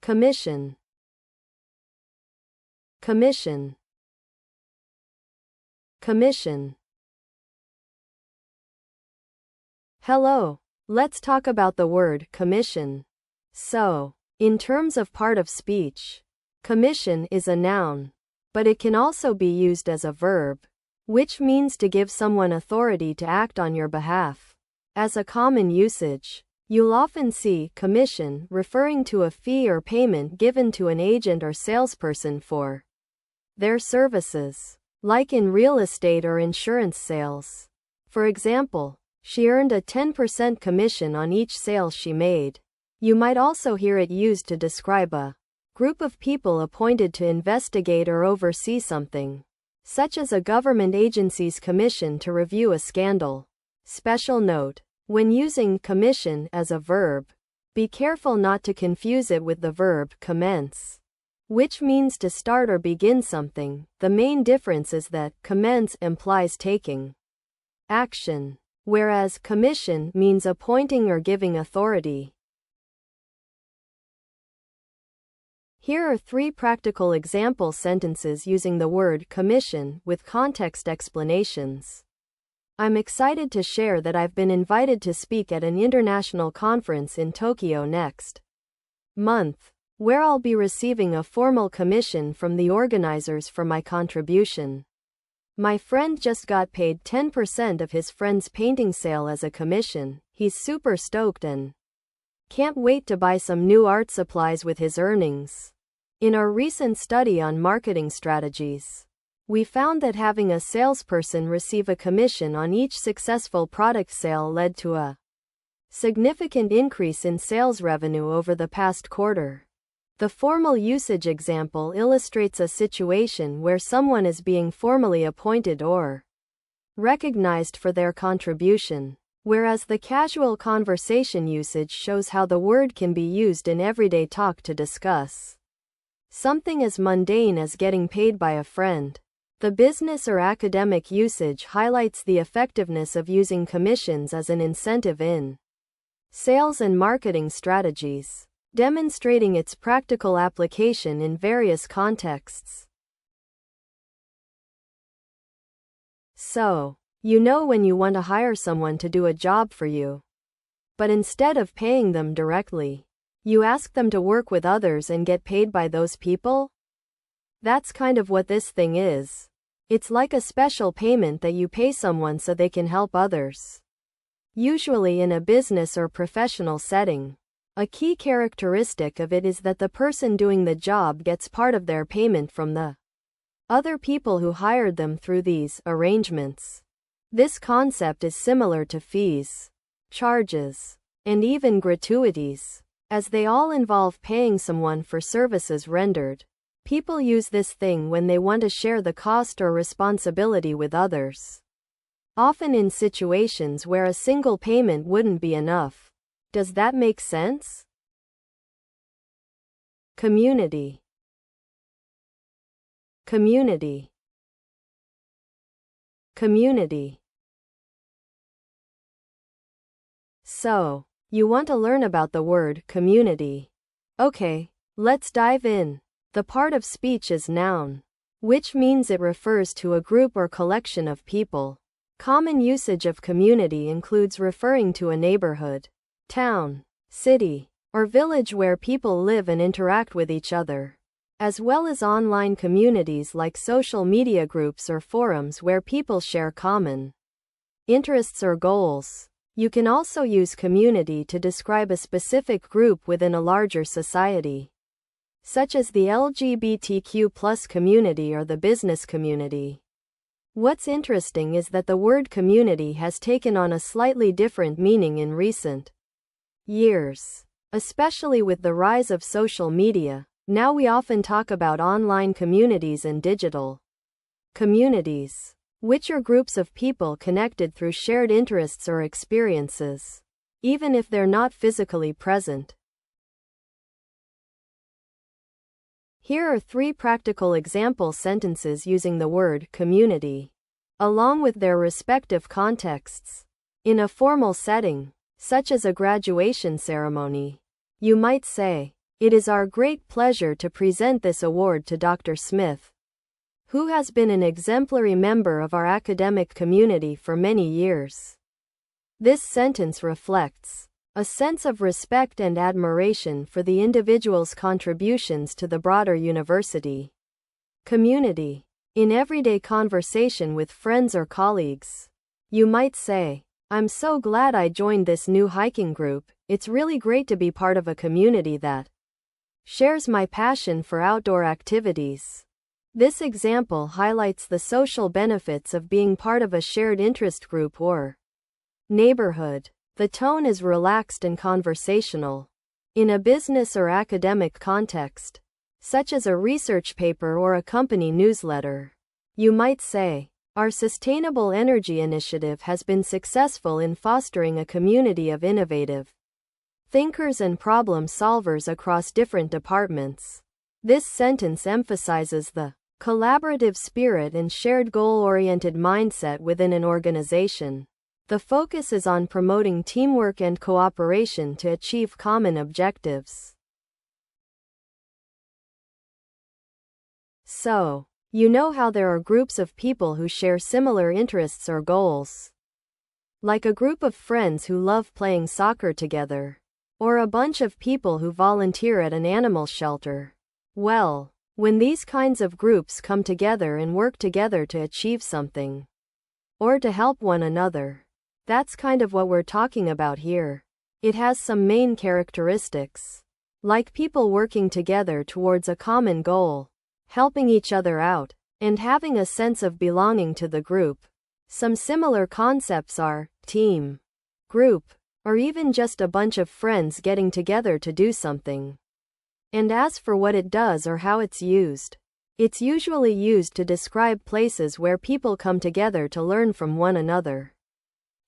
commission, commission, commission. Hello, let's talk about the word commission. So, in terms of part of speech, commission is a noun, but it can also be used as a verb, which means to give someone authority to act on your behalf. As a common usage, you'll often see commission referring to a fee or payment given to an agent or salesperson for their services, like in real estate or insurance sales. For example, she earned a 10% commission on each sale she made. You might also hear it used to describe a group of people appointed to investigate or oversee something, such as a government agency's commission to review a scandal. Special note: when using commission as a verb, be careful not to confuse it with the verb commence, which means to start or begin something. The main difference is that commence implies taking action, whereas commission means appointing or giving authority. Here are 3 practical example sentences using the word commission with context explanations. I'm excited to share that I've been invited to speak at an international conference in Tokyo next month, where I'll be receiving a formal commission from the organizers for my contribution. My friend just got paid 10% of his friend's painting sale as a commission. He's super stoked and can't wait to buy some new art supplies with his earnings. In our recent study on marketing strategies, we found that having a salesperson receive a commission on each successful product sale led to a significant increase in sales revenue over the past quarter. The formal usage example illustrates a situation where someone is being formally appointed or recognized for their contribution, whereas the casual conversation usage shows how the word can be used in everyday talk to discuss something as mundane as getting paid by a friend. The business or academic usage highlights the effectiveness of using commissions as an incentive in sales and marketing strategies, demonstrating its practical application in various contexts. So, you know when you want to hire someone to do a job for you, but instead of paying them directly, you ask them to work with others and get paid by those people? That's kind of what this thing is. It's like a special payment that you pay someone so they can help others. Usually in a business or professional setting. A key characteristic of it is that the person doing the job gets part of their payment from the other people who hired them through these arrangements. This concept is similar to fees, charges, and even gratuities, as they all involve paying someone for services rendered. People use this thing when they want to share the cost or responsibility with others, often in situations where a single payment wouldn't be enough. Does that make sense? Community, community, community. So, you want to learn about the word community. Okay, let's dive in. The part of speech is noun, which means it refers to a group or collection of people. Common usage of community includes referring to a neighborhood, town, city, or village where people live and interact with each other, as well as online communities like social media groups or forums where people share common interests or goals. You can also use community to describe a specific group within a larger society, such as the LGBTQ+ community or the business community. What's interesting is that the word community has taken on a slightly different meaning in recent years, especially with the rise of social media. Now we often talk about online communities and digital communities, which are groups of people connected through shared interests or experiences, even if they're not physically present. Here are 3 practical example sentences using the word community, along with their respective contexts. In a formal setting, such as a graduation ceremony, you might say, It is our great pleasure to present this award to Dr. Smith, who has been an exemplary member of our academic community for many years. This sentence reflects a sense of respect and admiration for the individual's contributions to the broader university community. In everyday conversation with friends or colleagues, you might say, "I'm so glad I joined this new hiking group. It's really great to be part of a community that shares my passion for outdoor activities." This example highlights the social benefits of being part of a shared interest group or neighborhood. The tone is relaxed and conversational. In a business or academic context, such as a research paper or a company newsletter, you might say, "Our sustainable energy initiative has been successful in fostering a community of innovative thinkers and problem solvers across different departments." This sentence emphasizes the collaborative spirit and shared goal-oriented mindset within an organization. The focus is on promoting teamwork and cooperation to achieve common objectives. So, you know how there are groups of people who share similar interests or goals. Like a group of friends who love playing soccer together, or a bunch of people who volunteer at an animal shelter. Well, when these kinds of groups come together and work together to achieve something, or to help one another, that's kind of what we're talking about here. It has some main characteristics, like people working together towards a common goal, helping each other out, and having a sense of belonging to the group. Some similar concepts are team, group, or even just a bunch of friends getting together to do something. And as for what it does or how it's usually used to describe places where people come together to learn from one another,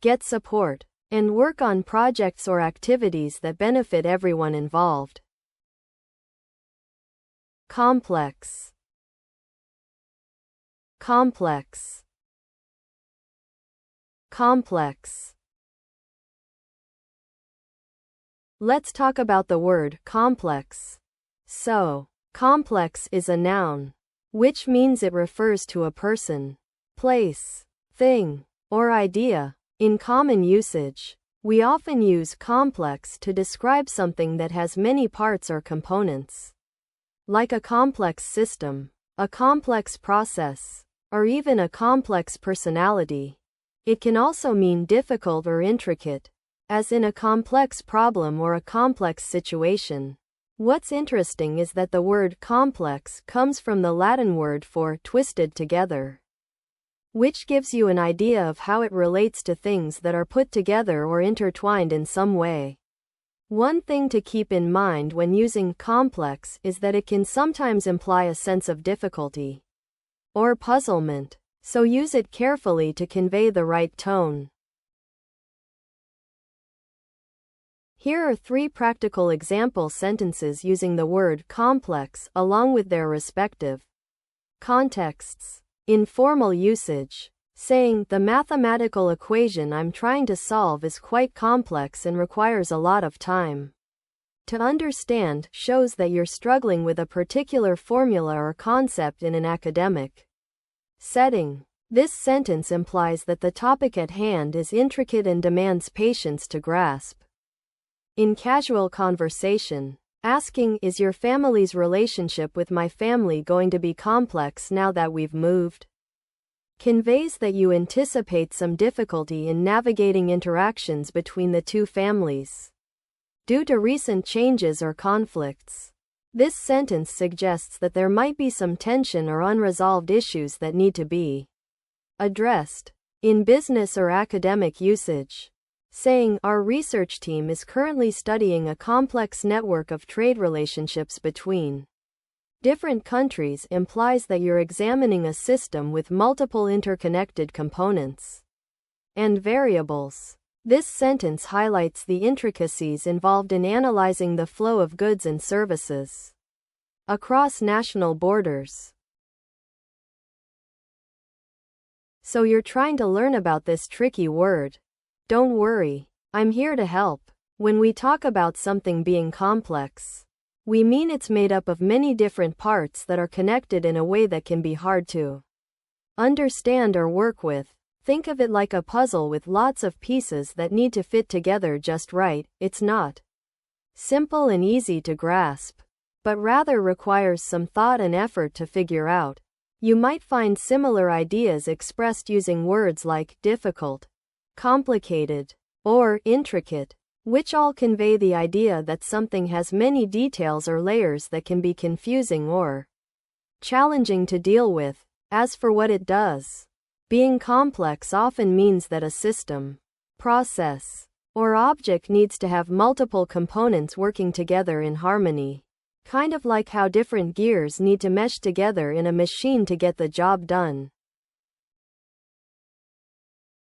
get support, and work on projects or activities that benefit everyone involved. Complex. Complex. Complex. Let's talk about the word complex. So, complex is a noun, which means it refers to a person, place, thing, or idea. In common usage, we often use complex to describe something that has many parts or components, like a complex system, a complex process, or even a complex personality. It can also mean difficult or intricate, as in a complex problem or a complex situation. What's interesting is that the word complex comes from the Latin word for twisted together, which gives you an idea of how it relates to things that are put together or intertwined in some way. One thing to keep in mind when using complex is that it can sometimes imply a sense of difficulty or puzzlement, so use it carefully to convey the right tone. Here are 3 practical example sentences using the word complex along with their respective contexts. Informal usage. Saying, "The mathematical equation I'm trying to solve is quite complex and requires a lot of time to understand," shows that you're struggling with a particular formula or concept in an academic setting. This sentence implies that the topic at hand is intricate and demands patience to grasp. In casual conversation, asking, "Is your family's relationship with my family going to be complex now that we've moved?" conveys that you anticipate some difficulty in navigating interactions between the two families due to recent changes or conflicts. This sentence suggests that there might be some tension or unresolved issues that need to be addressed. In business or academic usage, saying, "Our research team is currently studying a complex network of trade relationships between different countries," implies that you're examining a system with multiple interconnected components and variables. This sentence highlights the intricacies involved in analyzing the flow of goods and services across national borders. So you're trying to learn about this tricky word. Don't worry, I'm here to help. When we talk about something being complex, We mean it's made up of many different parts that are connected in a way that can be hard to understand or work with. Think of it like a puzzle with lots of pieces that need to fit together just right. It's not simple and easy to grasp, but rather requires some thought and effort to figure out. You might find similar ideas expressed using words like difficult, complicated, or intricate, which all convey the idea that something has many details or layers that can be confusing or challenging to deal with. As for what it does, being complex often means that a system, process, or object needs to have multiple components working together in harmony. Kind of like how different gears need to mesh together in a machine to get the job done.